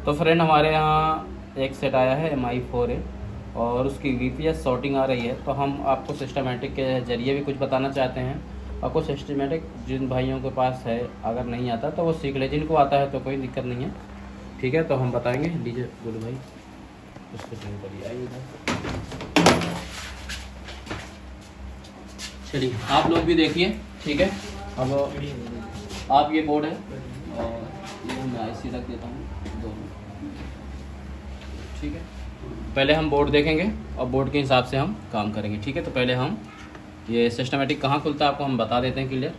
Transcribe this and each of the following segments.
तो फ्रेंड हमारे यहाँ एक सेट आया है MI4A और उसकी VPS सॉर्टिंग आ रही है। तो हम आपको सिस्टमेटिक के ज़रिए भी कुछ बताना चाहते हैं। आपको सिस्टमेटिक जिन भाइयों के पास है, अगर नहीं आता तो वो सीख ले, जिनको आता है तो कोई दिक्कत नहीं है, ठीक है। तो हम बताएंगे। लीजिए बोलो भाई, उसको करिए, आइए चलिए, आप लोग भी देखिए, ठीक है। अब आप ये बोर्ड है और ये मैं IC रख देता हूँ दोनों, ठीक है। पहले हम बोर्ड देखेंगे और बोर्ड के हिसाब से हम काम करेंगे, ठीक है। तो पहले हम ये सिस्टमेटिक कहाँ खुलता है आपको हम बता देते हैं क्लियर।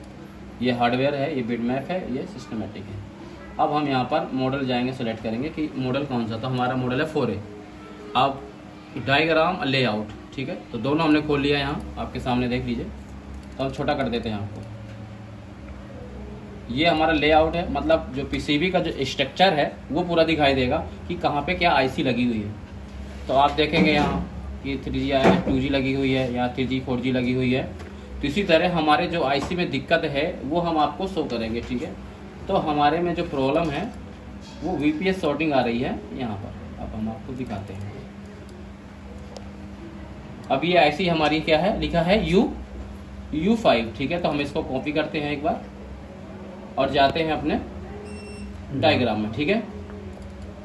ये हार्डवेयर है, ये बिटमैप है, ये सिस्टमेटिक है। अब हम यहाँ पर मॉडल जाएंगे, सेलेक्ट करेंगे कि मॉडल कौन सा। तो हमारा मॉडल है 4A। अब डायग्राम लेआउट, ठीक है। तो दोनों हमने खोल लिया, यहाँ आपके सामने देख लीजिए। तो हम छोटा कर देते हैं आपको। ये हमारा लेआउट है, मतलब जो PCB का जो स्ट्रक्चर है वो पूरा दिखाई देगा कि कहाँ पे क्या IC लगी हुई है। तो आप देखेंगे यहाँ कि 3G आया है, 2G लगी हुई है, यहाँ 3G 4G लगी हुई है। तो इसी तरह हमारे जो IC में दिक्कत है वो हम आपको शो करेंगे, ठीक है। तो हमारे में जो प्रॉब्लम है वो VPS सॉर्टिंग आ रही है यहाँ पर। अब हम आपको दिखाते हैं। अब ये IC हमारी क्या है, लिखा है U5, ठीक है। तो हम इसको कॉपी करते हैं एक बार और जाते हैं अपने डायग्राम में, ठीक है।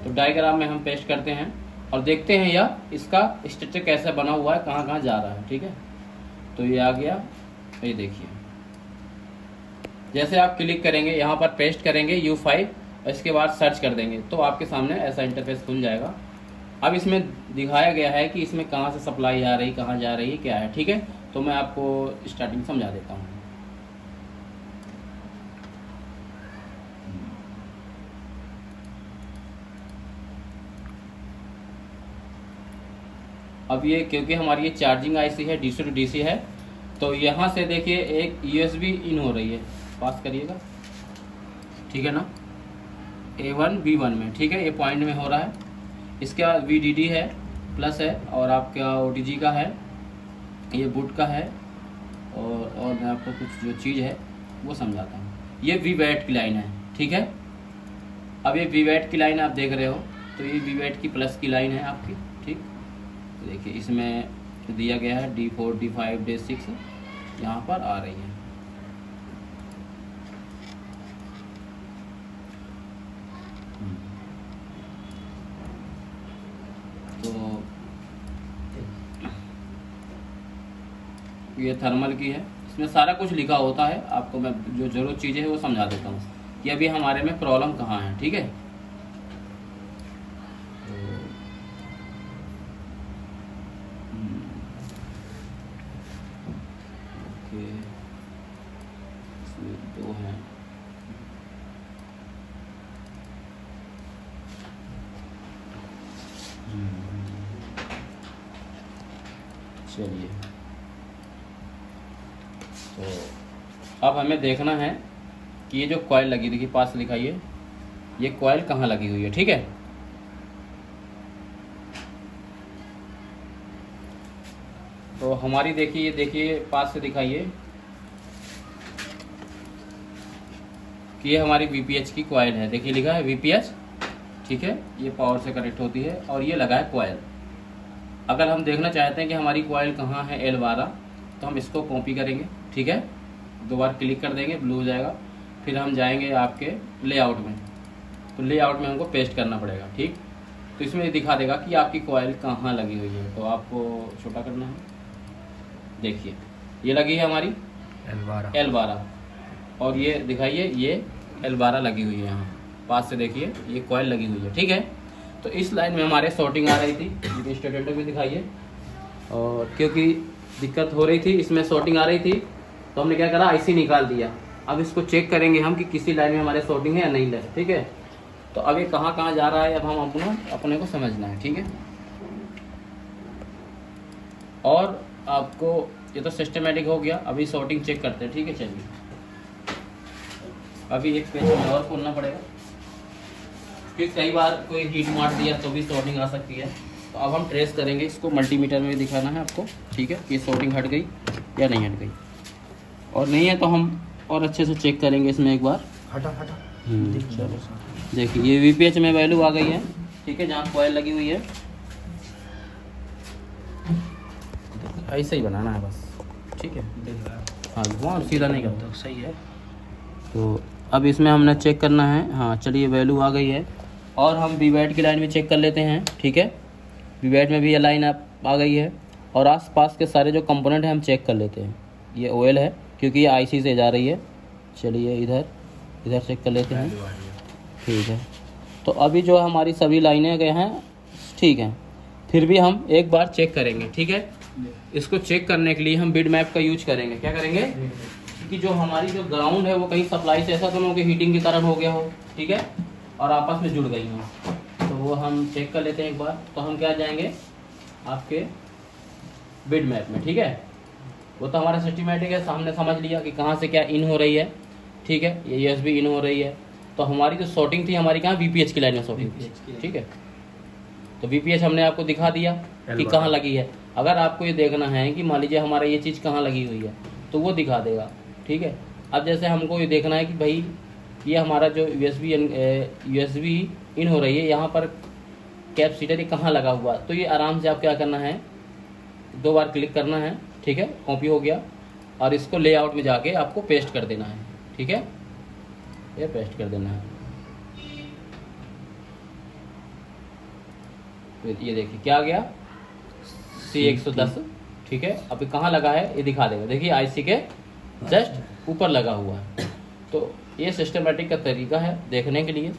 तो डायग्राम में हम पेस्ट करते हैं और देखते हैं यह इसका स्ट्रक्चर कैसा बना हुआ है, कहाँ कहाँ जा रहा है, ठीक है। तो ये आ गया, ये देखिए। जैसे आप क्लिक करेंगे यहाँ पर पेस्ट करेंगे U5, इसके बाद सर्च कर देंगे तो आपके सामने ऐसा इंटरफेस खुल जाएगा। अब इसमें दिखाया गया है कि इसमें कहाँ से सप्लाई आ रही, कहाँ जा रही है, क्या है, ठीक है। तो मैं आपको स्टार्टिंग समझा देता हूँ। अब ये क्योंकि हमारी ये चार्जिंग IC है, DC to DC है, तो यहाँ से देखिए एक USB इन हो रही है, पास करिएगा, ठीक है ना, A1 B1 में, ठीक है। ये पॉइंट में हो रहा है। इसके बाद VDD है, प्लस है, और आपका OTG का है, ये बूट का है, और मैं आपको कुछ जो चीज़ है वो समझाता हूँ। ये VWAT की लाइन है, ठीक है। अब ये VWAT की लाइन आप देख रहे हो, तो ये VWAT की प्लस की लाइन है आपकी, ठीक। तो देखिए इसमें दिया गया है D4 D5 D6 यहाँ पर आ रही है। तो ये थर्मल की है, इसमें सारा कुछ लिखा होता है। आपको मैं जो जरूरत चीज़ें है वो समझा देता हूँ कि अभी हमारे में प्रॉब्लम कहाँ है, ठीक है। इसमें दो हैं, चलिए। तो अब हमें देखना है कि ये जो कॉइल लगी, देखिए पास दिखाइए, ये कॉइल कहाँ लगी हुई है, ठीक है। तो हमारी देखिए, देखिए पास से दिखाइए कि ये हमारी VPH की कॉइल है। देखिए लिखा है VPH, ठीक है। ये पावर से कनेक्ट होती है और ये लगा है कॉइल। अगर हम देखना चाहते हैं कि हमारी कॉइल कहाँ है L12, तो हम इसको कॉपी करेंगे, ठीक है। दो बार क्लिक कर देंगे, ब्लू हो जाएगा। फिर हम जाएंगे आपके लेआउट में, तो लेआउट में हमको पेस्ट करना पड़ेगा, ठीक। तो इसमें दिखा देगा कि आपकी कॉइल कहाँ लगी हुई है। तो आपको छोटा करना है, देखिए ये लगी है हमारी L12 और ये दिखाइए ये L12 लगी हुई है। यहाँ पास से देखिए ये कॉइल लगी हुई है, ठीक है। तो इस लाइन में हमारे सॉर्टिंग आ रही थी, स्टेटमेंट में दिखाइए। और क्योंकि दिक्कत हो रही थी, इसमें सॉर्टिंग आ रही थी, तो हमने क्या करा, IC निकाल दिया। अब इसको चेक करेंगे हम कि किसी लाइन में हमारे सॉर्टिंग है या नहीं है, ठीक है। तो अब ये कहाँ कहाँ जा रहा है, अब हम अपने को समझना है, ठीक है। और आपको ये तो सिस्टमेटिक हो गया, अभी सॉर्टिंग चेक करते हैं, ठीक है। चलिए अभी एक पेज में और खोलना पड़ेगा, क्योंकि कई बार कोई हीट मार दिया तो भी सॉर्टिंग आ सकती है। तो अब हम ट्रेस करेंगे, इसको मल्टीमीटर में दिखाना है आपको, ठीक है, कि सॉर्टिंग हट गई या नहीं हट गई। और नहीं है तो हम और अच्छे से चेक करेंगे इसमें एक बार। हटा चलो। देखिए ये वीपीएच में वैल्यू आ गई है, ठीक है, जहाँ कॉइल लगी हुई है। ऐसे ही बनाना है बस, ठीक है। हाँ वहाँ सीधा नहीं करता, तो सही है। तो अब इसमें हमने चेक करना है। हाँ चलिए वैल्यू आ गई है, और हम वीवैट की लाइन में चेक कर लेते हैं, ठीक है। वीवैट में भी ये लाइन आ गई है, और आसपास के सारे जो कंपोनेंट हैं हम चेक कर लेते हैं। ये ऑयल है क्योंकि ये आईसी से जा रही है। चलिए इधर चेक कर लेते हैं, ठीक है। तो अभी जो हमारी सभी लाइनें गए हैं, ठीक हैं। फिर भी हम एक बार चेक करेंगे, ठीक है। इसको चेक करने के लिए हम बिड मैप का यूज करेंगे। क्या करेंगे कि जो हमारी जो ग्राउंड है वो कहीं सप्लाई से ऐसा तो नहीं कि हीटिंग के कारण हो गया हो, ठीक है, और आपस में जुड़ गई हो, तो वो हम चेक कर लेते हैं एक बार। तो हम क्या जाएंगे आपके बिड मैप में, ठीक है। वो तो हमारा सिस्टमैटिक है, हमने समझ लिया कि कहाँ से क्या इन हो रही है, ठीक है। ये यूएसबी इन हो रही है, तो हमारी जो शॉर्टिंग थी हमारी कहाँ वीपीएच की लाइन में शॉर्टिंग थी, ठीक है। तो वीपीएच हमने आपको दिखा दिया कि कहाँ लगी है। अगर आपको ये देखना है कि मान लीजिए हमारा ये चीज़ कहाँ लगी हुई है, तो वो दिखा देगा, ठीक है। अब जैसे हमको ये देखना है कि भाई ये हमारा जो यूएसबी इन हो रही है, यहाँ पर कैपेसिटर ये कहाँ लगा हुआ, तो ये आराम से आप क्या करना है, 2 बार क्लिक करना है, ठीक है। कॉपी हो गया, और इसको लेआउट में जाके आपको पेस्ट कर देना है, ठीक है। ये पेस्ट कर देना है। फिर ये देखिए क्या आ गया, C110, ठीक है। अभी कहाँ लगा है ये दिखा देगा, देखिए आईसी के जस्ट ऊपर लगा हुआ है। तो ये सिस्टमेटिक का तरीका है देखने के लिए,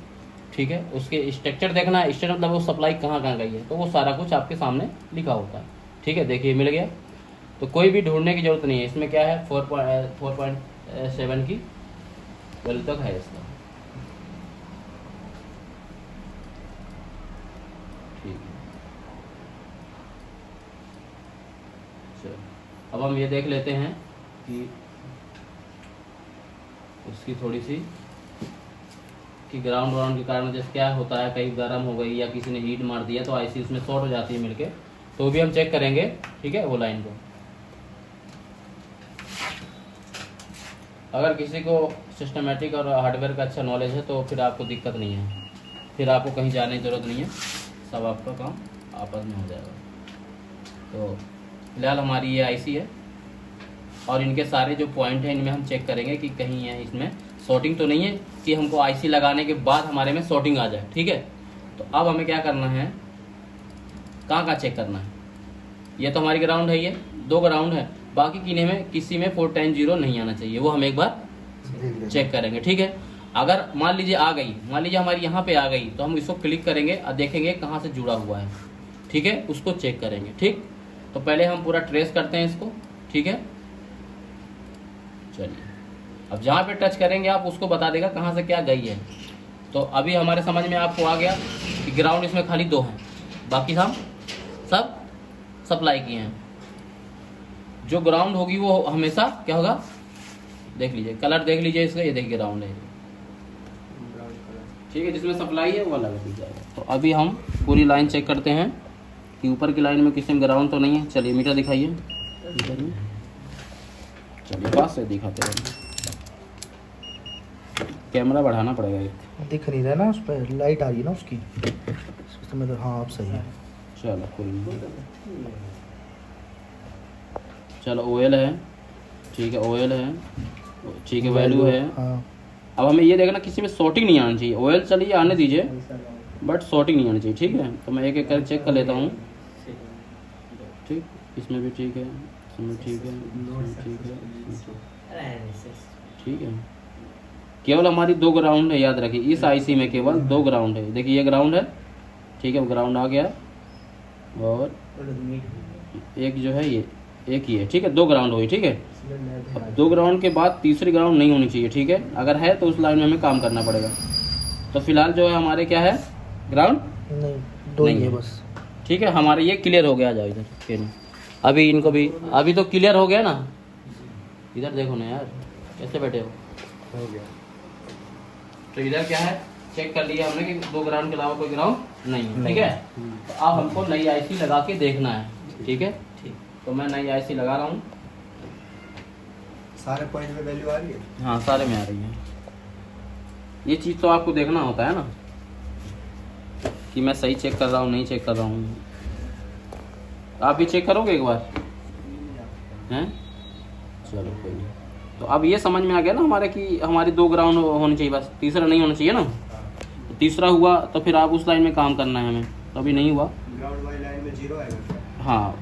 ठीक है। उसके स्ट्रक्चर देखना है, स्ट्रक्चर मतलब वो सप्लाई कहाँ गई है, तो वो सारा कुछ आपके सामने लिखा होता है, ठीक है। देखिए मिल गया, तो कोई भी ढूंढने की जरूरत नहीं है। इसमें क्या है 4.7 की वैल्यू तक है इसका, ठीक है। चलो अब हम ये देख लेते हैं कि उसकी थोड़ी सी कि ग्राउंड के कारण जैसे क्या होता है, कहीं गर्म हो गई या किसी ने हीट मार दिया तो आईसी उसमें शॉर्ट हो जाती है मिलके, तो भी हम चेक करेंगे, ठीक है, वो लाइन को। अगर किसी को सिस्टमेटिक और हार्डवेयर का अच्छा नॉलेज है तो फिर आपको दिक्कत नहीं है, फिर आपको कहीं जाने की ज़रूरत नहीं है, सब आपका काम आपस में हो जाएगा। तो फिलहाल हमारी ये आईसी है, और इनके सारे जो पॉइंट हैं इनमें हम चेक करेंगे कि कहीं है इसमें शॉर्टिंग तो नहीं है, कि हमको आईसी लगाने के बाद हमारे में शॉर्टिंग आ जाए, ठीक है। तो अब हमें क्या करना है, कहाँ चेक करना है। ये तो हमारी ग्राउंड है, ये 2 ग्राउंड है, बाकी किन्हीं में किसी में 410 नहीं आना चाहिए, वो हम एक बार चेक करेंगे, ठीक है। अगर मान लीजिए आ गई, मान लीजिए हमारी यहाँ पे आ गई, तो हम इसको क्लिक करेंगे और देखेंगे कहाँ से जुड़ा हुआ है, ठीक है, उसको चेक करेंगे, ठीक। तो पहले हम पूरा ट्रेस करते हैं इसको, ठीक है। चलिए अब जहाँ पे टच करेंगे आप उसको बता देगा कहाँ से क्या गई है। तो अभी हमारे समझ में आपको आ गया कि ग्राउंड इसमें खाली 2 हैं, बाकी हम सब सप्लाई किए हैं। जो ग्राउंड होगी वो हमेशा क्या होगा, देख लीजिए कलर देख लीजिए इसका, ये देखिए ग्राउंड है, ठीक है। जिसमें सप्लाई है वो अलग दिख जाएगा। तो अभी हम पूरी लाइन चेक करते हैं कि ऊपर की लाइन में किसी में ग्राउंड तो नहीं है। चलिए मीटर दिखाइए, मीटर में चलिए पास से दिखाते हैं, कैमरा बढ़ाना पड़ेगा, एक दिख नहीं रहा ना, उस पर लाइट आ रही है ना उसकी, उसमें तो हाँ अब सही है। चलो खुल, चलो ऑयल है, ठीक है, ऑयल है, ठीक है, वैल्यू है। हाँ। अब हमें ये देखना किसी में शॉर्टिंग नहीं आनी चाहिए, ऑयल चलिए आने दीजिए, बट शॉर्टिंग नहीं आनी चाहिए, ठीक है। तो मैं एक एक कर चेक कर लेता हूँ, ठीक, इसमें भी ठीक है, इसमें ठीक है, इसमें ठीक है, ठीक है। केवल हमारी 2 ग्राउंड है, याद रखिए इस आईसी में केवल 2 ग्राउंड है। देखिए ये ग्राउंड है, ठीक है, ग्राउंड आ गया, और एक जो है ये एक ही है, ठीक है, 2 ग्राउंड हुई, ठीक है। अब 2 ग्राउंड के बाद तीसरी ग्राउंड नहीं होनी चाहिए, ठीक है। अगर है तो उस लाइन में हमें काम करना पड़ेगा। तो फिलहाल जो है हमारे क्या है, ग्राउंड नहीं, 2 ही है बस, ठीक है। हमारे ये क्लियर हो गया, जाओ इधर, अभी इनको भी अभी तो क्लियर हो गया ना, इधर देखो ना यार कैसे बैठे हो गया। तो इधर क्या है, चेक कर लिया हमने कि 2 ग्राउंड के अलावा कोई ग्राउंड नहीं है, ठीक है। तो अब हमको नई आईसी लगा के देखना है, ठीक है। तो मैं नई आईसी लगा रहा हूँ। सारे पॉइंट में वैल्यू आ रही है? हाँ सारे में आ रही है। ये चीज़ तो आपको देखना होता है ना, कि मैं सही चेक कर रहा हूँ नहीं चेक कर रहा हूँ। आप भी चेक करोगे एक बार हैं? चलो कोई नहीं। तो अब ये समझ में आ गया ना हमारे कि हमारी 2 ग्राउंड होनी चाहिए बस, तीसरा नहीं होना चाहिए ना। तो तीसरा हुआ तो फिर आप उस लाइन में काम करना है हमें। तो अभी नहीं हुआ, ग्राउंड वाली लाइन में 0 आएगा। हाँ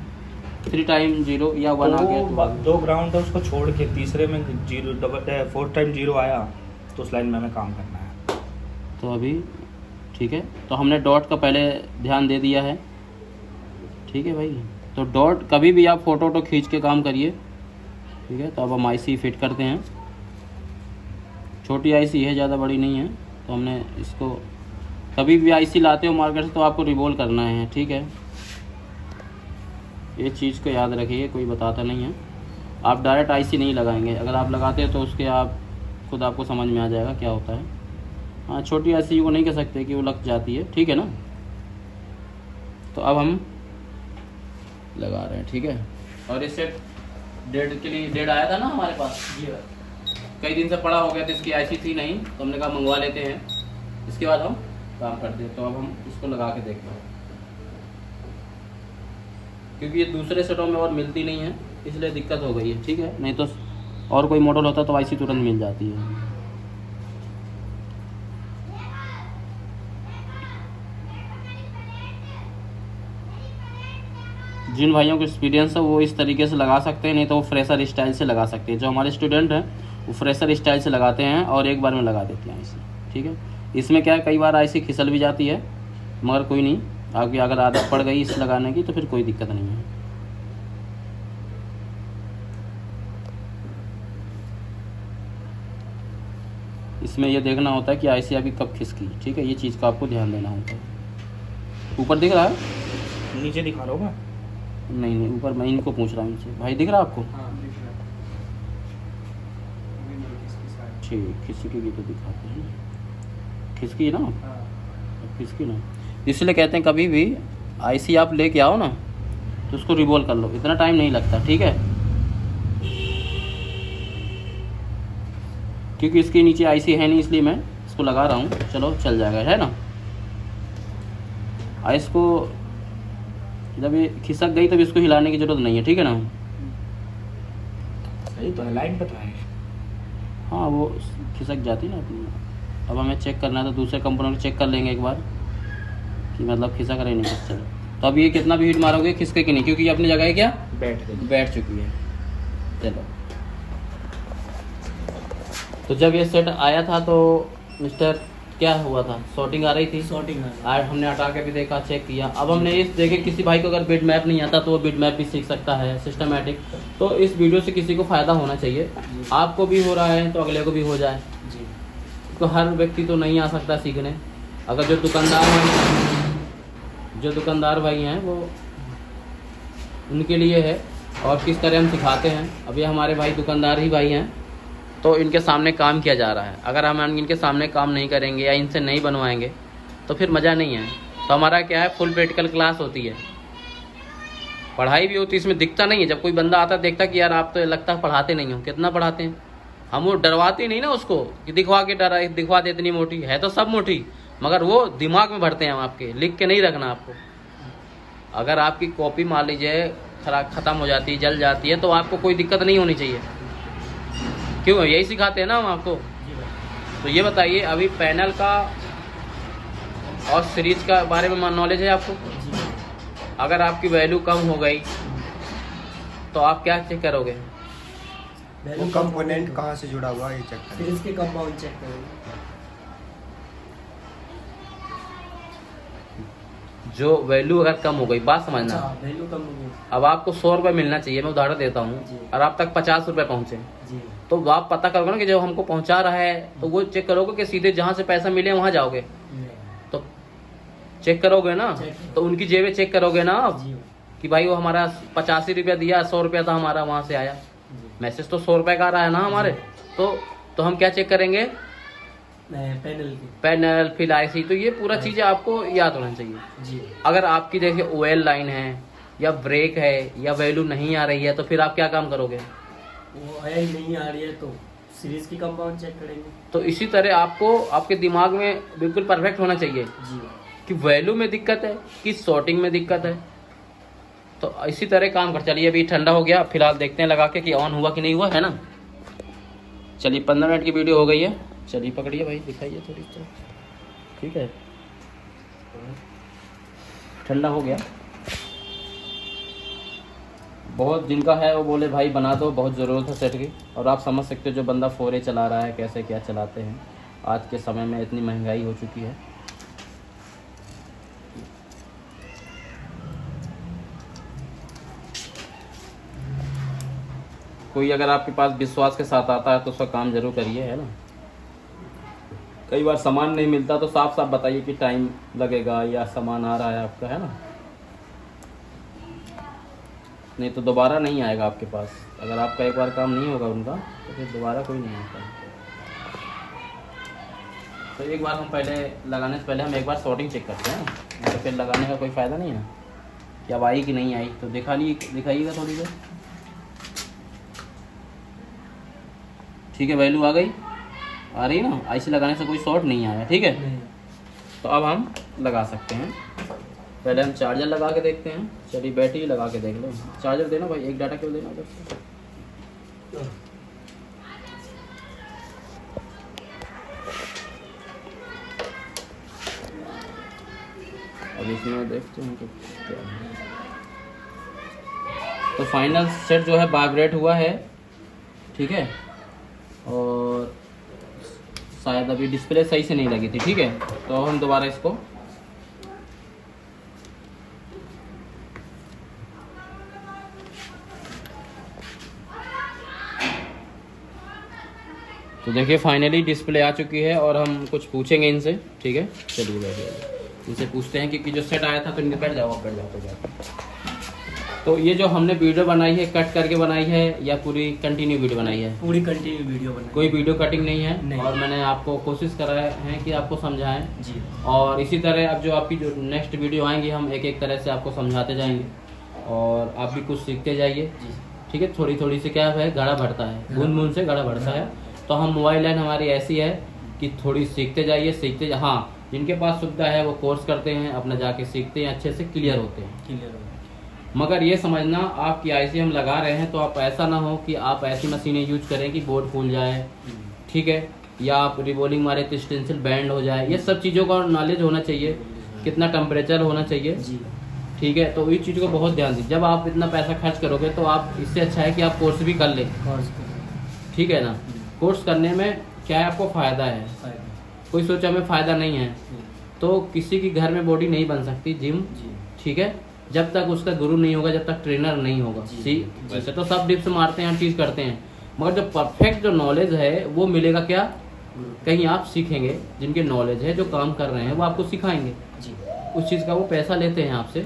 3 टाइम 0 या 1 आ गया तो 2 ग्राउंड है उसको छोड़ के तीसरे में 0 डबल 4 टाइम 0 आया तो उस लाइन में हमें काम करना है। तो अभी ठीक है। तो हमने डॉट का पहले ध्यान दे दिया है, ठीक है भाई। तो डॉट कभी भी आप फ़ोटो खींच के काम करिए, ठीक है। तो अब हम आईसी फिट करते हैं। छोटी आईसी है, ज़्यादा बड़ी नहीं है। तो हमने इसको कभी भी आईसी लाते हो मार्केट से तो आपको रिवॉल्व करना है, ठीक है। ये चीज़ को याद रखिए, कोई बताता नहीं है। आप डायरेक्ट आईसी नहीं लगाएंगे, अगर आप लगाते हैं तो उसके आप खुद आपको समझ में आ जाएगा क्या होता है। हाँ छोटी आईसी को नहीं कह सकते कि वो लग जाती है, ठीक है ना। तो अब हम लगा रहे हैं, ठीक है। और इससे डेढ़ के लिए डेढ़ आया था ना हमारे पास, कई दिन से पड़ा हो गया था, इसकी आईसी थी नहीं तो हमने कहा मंगवा लेते हैं, इसके बाद हम काम करते हैं। तो अब हम इसको लगा के देखते हैं, क्योंकि ये दूसरे सेटों में और मिलती नहीं है इसलिए दिक्कत हो गई है, ठीक है। नहीं तो और कोई मॉडल होता तो आईसी तुरंत मिल जाती है। जिन भाइयों को एक्सपीरियंस है वो इस तरीके से लगा सकते हैं, नहीं तो वो फ्रेशर स्टाइल से लगा सकते हैं। जो हमारे स्टूडेंट हैं वो फ्रेशर स्टाइल से लगाते हैं और एक बार में लगा देते हैं आईसी, ठीक है। इसमें क्या है कई बार आईसी खिसल भी जाती है, मगर कोई नहीं, आपकी अगर आदत पड़ गई इस लगाने की तो फिर कोई दिक्कत नहीं है। इसमें ये देखना होता है कि आईसी आपकी कब खिसकी, ठीक है। ये चीज़ का आपको ध्यान देना होता है। ऊपर दिख रहा है? नीचे दिखा रहा हूँ मैं? नहीं नहीं ऊपर, मैं इनको पूछ रहा हूँ इनसे। भाई दिख रहा है आपको? ठीक, खिसकी भी तो दिखाते हैं, खिसकी है ना, खिसकी ना। इसलिए कहते हैं कभी भी आईसी आप लेके आओ ना तो उसको रिवॉल्व कर लो, इतना टाइम नहीं लगता, ठीक है। क्योंकि इसके नीचे आईसी है नहीं इसलिए मैं इसको लगा रहा हूँ। चलो चल जाएगा, है ना। आइस को जब ये खिसक गई तब इसको हिलाने की ज़रूरत नहीं है, ठीक है ना। सही तो है, लाइन पे तो है। हाँ वो खिसक जाती है ना अपनी। अब हमें चेक करना है तो दूसरे कंपोनेंट चेक कर लेंगे एक बार कि मतलब खिसक रही नहीं खिसक। तो अब ये कितना भी हीट मारोगे खिसके कि नहीं, क्योंकि ये अपनी जगह है क्या बैठ चुकी है। चलो तो जब ये सेट आया था तो मिस्टर क्या हुआ था, शॉर्टिंग आ रही थी, शॉर्टिंग आज हमने हटा के भी देखा, चेक किया। अब हमने इस देखे किसी भाई को अगर बिट मैप नहीं आता तो वो बिट मैप भी सीख सकता है सिस्टमैटिक। तो इस वीडियो से किसी को फ़ायदा होना चाहिए, आपको भी हो रहा है तो अगले को भी हो जाए जी। तो हर व्यक्ति तो नहीं आ सकता सीखने। अगर जो दुकानदार भाई हैं वो उनके लिए है, और किस तरह हम सिखाते हैं। अब ये हमारे भाई दुकानदार ही भाई हैं तो इनके सामने काम किया जा रहा है। अगर हम इनके सामने काम नहीं करेंगे या इनसे नहीं बनवाएंगे तो फिर मज़ा नहीं है। तो हमारा क्या है फुल प्रैक्टिकल क्लास होती है, पढ़ाई भी होती है, इसमें दिखता नहीं है। जब कोई बंदा आता देखता कि यार आप तो लगता है पढ़ाते नहीं हो, कितना पढ़ाते हैं हम। वो डरवाते नहीं ना उसको कि दिखवा दे इतनी मोटी है, तो सब मोटी, मगर वो दिमाग में भरते हैं हम आपके, लिख के नहीं रखना आपको। अगर आपकी कॉपी मान लीजिए ख़त्म हो जाती है, जल जाती है, तो आपको कोई दिक्कत नहीं होनी चाहिए। क्यों, यही सिखाते हैं ना हम आपको। तो ये बताइए अभी पैनल का और सीरीज का बारे में नॉलेज है आपको? अगर आपकी वैल्यू कम हो गई तो आप क्या चेक करोगे? वो कंपोनेंट कहाँ से जुड़ा हुआ है ये चेक करें। फिर इसके कंपाउंड चेक करेंगे। जो वैल्यू अगर कम हो गई, बात समझना। अच्छा, वैल्यू कम हो गई अब आपको 100 रुपये मिलना चाहिए, मैं उदाहरण देता जी। हूँ, और आप तक 50 रुपये पहुँचे, जी। तो आप पता करोगे ना कि जो हमको पहुँचा रहा है तो वो चेक करोगे कि सीधे जहाँ से पैसा मिले वहाँ जाओगे, नहीं। तो चेक करोगे ना। चेक। तो उनकी जेबें चेक करोगे ना आप जी। कि भाई वो हमारा 85 रुपया दिया, 100 रुपया था हमारा वहाँ से आया, जी। मैसेज तो 100 रुपये का आ रहा है ना हमारे। तो हम क्या चेक करेंगे? पैनल, फिर आईसी। तो ये पूरा चीज़ें आपको याद होना चाहिए। जी। अगर आपकी देखिए ओएल लाइन है या ब्रेक है या वैल्यू नहीं आ रही है तो फिर आप क्या काम करोगे? वो ऑयल नहीं आ रही है तो सीरीज की कंपाउंड चेक करेंगे। तो इसी तरह आपको आपके दिमाग में बिल्कुल परफेक्ट होना चाहिए। जी। कि वैल्यू में दिक्कत है कि शॉर्टिंग में दिक्कत है। तो इसी तरह काम कर। चलिए अभी ठंडा हो गया, फिलहाल देखते हैं लगा के कि ऑन हुआ कि नहीं हुआ, है ना। चलिए 15 मिनट की वीडियो हो गई है। चलिए पकड़िए भाई, दिखाइए थोड़ी तो, ठीक है। ठंडा हो गया, बहुत दिन का है। वो बोले भाई बना दो, बहुत ज़रूरत है सेट की। और आप समझ सकते हो जो बंदा 4A चला रहा है कैसे क्या चलाते हैं। आज के समय में इतनी महंगाई हो चुकी है। कोई अगर आपके पास विश्वास के साथ आता है तो उसका काम जरूर करिए, है ना। कई बार सामान नहीं मिलता तो साफ साफ बताइए कि टाइम लगेगा या सामान आ रहा है आपका, है ना। नहीं तो दोबारा नहीं आएगा आपके पास। अगर आपका एक बार काम नहीं होगा उनका तो फिर दोबारा कोई नहीं आता। तो एक बार हम पहले लगाने से पहले हम एक बार शॉर्टिंग चेक करते हैं, तो फिर लगाने का कोई फ़ायदा नहीं है कि अब आई कि नहीं आई। तो दिखाइएगा थोड़ी देर। ठीक है, वैल्यू आ गई, आ रही ना। ऐसे लगाने से कोई शॉर्ट नहीं आया, ठीक है। तो अब हम लगा सकते हैं। पहले हम चार्जर लगा के देखते हैं। चलिए बैटरी लगा के देख लो। चार्जर देना भाई, एक डाटा केबल देना उधर से। अब इसमें देखते हैं कि क्या है। तो फाइनल सेट जो है वाइब्रेट हुआ है, ठीक है। और शायद अभी डिस्प्ले सही से नहीं लगी थी, ठीक है। तो हम दोबारा इसको तो देखिए फाइनली डिस्प्ले आ चुकी है। और हम कुछ पूछेंगे इनसे, ठीक है। चलिए बैठिए, इनसे पूछते हैं कि जो सेट आया था तो इनके बैठ जाओ, बैठ जाओ। तो ये जो हमने वीडियो बनाई है कट करके बनाई है या पूरी कंटिन्यू वीडियो बनाई है? पूरी कंटिन्यू वीडियो बनाई। कोई वीडियो कटिंग नहीं है नहीं। और मैंने आपको कोशिश करा है कि आपको समझाएं जी। और इसी तरह अब जो आपकी जो नेक्स्ट वीडियो आएंगी हम एक एक तरह से आपको समझाते जाएंगे और आप भी कुछ सीखते जाइए, जी। ठीक है। थोड़ी थोड़ी से क्या है, घड़ा बढ़ता है, बूंद बूंद से घड़ा बढ़ता है। तो हम मोबाइल लाइन हमारी ऐसी है कि थोड़ी सीखते जाइए, हाँ जिनके पास सुविधा है वो कोर्स करते हैं, अपना जाके सीखते हैं, अच्छे से क्लियर होते हैं। क्लियर हो। मगर ये समझना आपकी आईसी हम लगा रहे हैं तो आप ऐसा ना हो कि आप ऐसी मशीनें यूज करें कि बोर्ड फूल जाए, ठीक है, या आप रिबोलिंग मारे तो स्टेंसिल बैंड हो जाए। ये सब चीज़ों का नॉलेज होना चाहिए, कितना टेम्परेचर होना चाहिए, जी। ठीक है। तो इस चीज़ को बहुत ध्यान दीजिए। जब आप इतना पैसा खर्च करोगे तो आप इससे अच्छा है कि आप कोर्स भी कर लें, ठीक है ना। कोर्स करने में क्या है, आपको फ़ायदा है। कोई सोचा हमें फ़ायदा नहीं है तो किसी की घर में बॉडी नहीं बन सकती, जिम, ठीक है, जब तक उसका गुरु नहीं होगा, जब तक ट्रेनर नहीं होगा। वैसे तो सब डिप्स मारते हैं, चीज़ करते हैं, मगर जो परफेक्ट जो नॉलेज है वो मिलेगा क्या, कहीं आप सीखेंगे। जिनके नॉलेज है, जो काम कर रहे हैं वो आपको सिखाएंगे, उस चीज़ का वो पैसा लेते हैं आपसे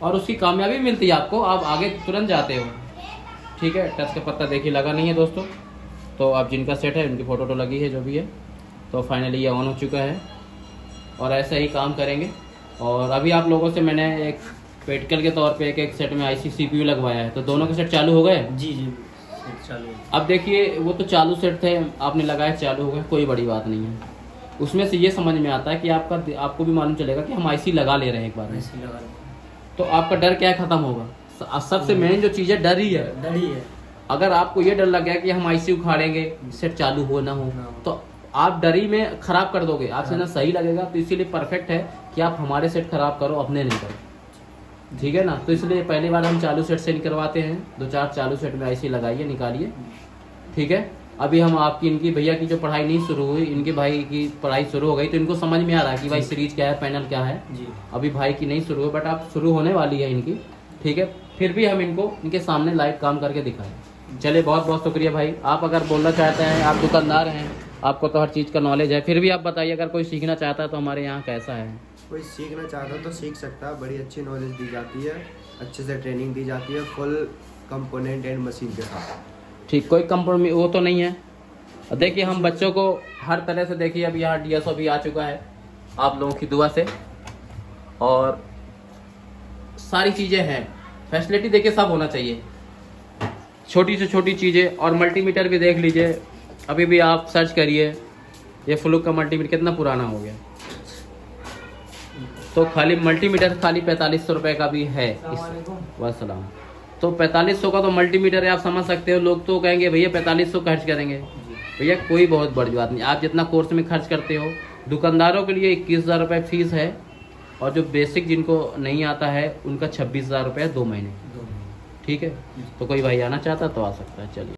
और उसकी कामयाबी मिलती है आपको, आप आगे तुरंत जाते हो, ठीक है। टच का पत्ता देखिए लगा नहीं है दोस्तों। तो अब जिनका सेट है उनकी फ़ोटो तो लगी है, जो भी है। तो फाइनली ये ऑन हो चुका है और ऐसा ही काम करेंगे। और अभी आप लोगों से मैंने एक प्रैक्टिकल के तौर पे एक सेट में आईसी सीपीयू लगवाया है, तो दोनों के सेट चालू हो गए। जी जी चालू। अब देखिए वो तो चालू सेट थे, आपने लगाया चालू हो गए, कोई बड़ी बात नहीं है। उसमें से ये समझ में आता है कि आपको भी मालूम चलेगा कि हम आईसी लगा ले रहे हैं एक बार में, तो आपका डर क्या खत्म होगा। सबसे मेन जो चीज़ है डर ही है। अगर आपको ये डर लग गया कि हम आईसी उखाड़ेंगे, सेट चालू हो ना हो, तो आप डरी में खराब कर दोगे, आपसे ना सही लगेगा। तो इसीलिए परफेक्ट है कि आप हमारे सेट खराब करो, अपने नहीं करो, ठीक है ना। तो इसलिए पहली बार हम चालू सेट से निकलवाते हैं, 2-4 चालू सेट में आईसी लगाइए, निकालिए, ठीक है। अभी हम आपकी इनकी भैया की जो पढ़ाई नहीं शुरू हुई, इनके भाई की पढ़ाई शुरू हो गई, तो इनको समझ में आ रहा है कि भाई सीरीज क्या है, पैनल क्या है। अभी भाई की नहीं शुरू हुई, बट आप शुरू होने वाली है इनकी, ठीक है। फिर भी हम इनको इनके सामने लाइव काम करके दिखाएं। चलिए बहुत बहुत शुक्रिया भाई। आप अगर बोलना चाहते हैं, आप दुकानदार हैं, आपको तो हर चीज़ का नॉलेज है, फिर भी आप बताइए अगर कोई सीखना चाहता है तो हमारे यहाँ कैसा है? कोई सीखना चाहता है तो सीख सकता है, बड़ी अच्छी नॉलेज दी जाती है, अच्छे से ट्रेनिंग दी जाती है, फुल कंपोनेंट एंड मशीन के साथ, ठीक। कोई कंप्रोमाइज वो तो नहीं है। देखिए हम बच्चों को हर तरह से, देखिए अब यहाँ DSO भी आ चुका है आप लोगों की दुआ से, और सारी चीज़ें हैं, फैसिलिटी देखिए सब होना चाहिए, छोटी से छोटी चीज़ें। और मल्टीमीटर भी देख लीजिए, अभी भी आप सर्च करिए, ये फ्लूक का मल्टीमीटर कितना पुराना हो गया, तो खाली मल्टीमीटर खाली 4500 रुपये का भी है इस वसलाम। तो 4500 का तो मल्टीमीटर है, आप समझ सकते हो। लोग तो कहेंगे भैया 4500 खर्च करेंगे, भैया कोई बहुत बड़ी बात नहीं। आप जितना कोर्स में खर्च करते हो, दुकानदारों के लिए 21,000 रुपये फीस है, और जो बेसिक जिनको नहीं आता है उनका 26,000 रुपये 2 महीने, ठीक है। तो कोई भाई आना चाहता तो आ सकता है। चलिए,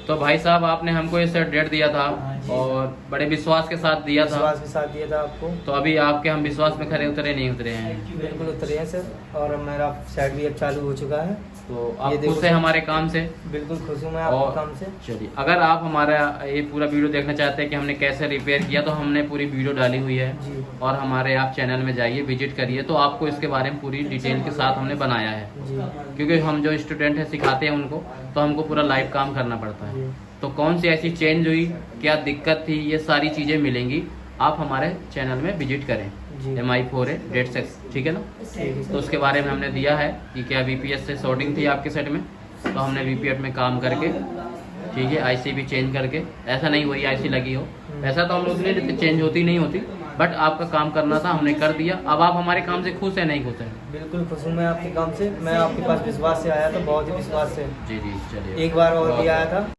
तो भाई साहब आपने हमको ये सेट डेट दिया था और बड़े विश्वास के साथ दिया था, विश्वास के साथ दिया था आपको। तो अभी आपके हम विश्वास में खरे उतरे नहीं उतरे हैं? बिल्कुल उतरे हैं सर, और मेरा सेट भी अब चालू हो चुका है। तो आप खुश हैं हमारे काम से? बिल्कुल खुश हूँ मैं आपके और काम से। चलिए, अगर आप हमारा ये पूरा वीडियो देखना चाहते हैं कि हमने कैसे रिपेयर किया, तो हमने पूरी वीडियो डाली हुई है, जी और हमारे आप चैनल में जाइए, विजिट करिए, तो आपको इसके बारे में पूरी डिटेल के साथ हमने बनाया है। जी क्योंकि हम जो स्टूडेंट है सिखाते हैं उनको, तो हमको पूरा लाइव काम करना पड़ता है। जी तो कौन सी ऐसी चेंज हुई, क्या दिक्कत थी, ये सारी चीज़ें मिलेंगी। आप हमारे चैनल में विजिट करें, जी MI4 है 1.6, ठीक है ना। ठीक है तो सर। उसके बारे में हमने दिया है कि क्या VPS से शॉर्टिंग थी आपके सेट में, तो हमने VPS में काम करके, ठीक है, IC भी चेंज करके, ऐसा नहीं वही IC लगी हो, ऐसा तो हम लोग नहीं लेते, चेंज होती नहीं होती, बट आपका काम करना था, हमने कर दिया। अब आप हमारे काम से खुश है नहीं खुश है? बिल्कुल खुश हूँ मैं आपके काम से। मैं आपके पास विश्वास से आया था, बहुत ही विश्वास से। जी जी, चलिए, एक बार और भी आया था।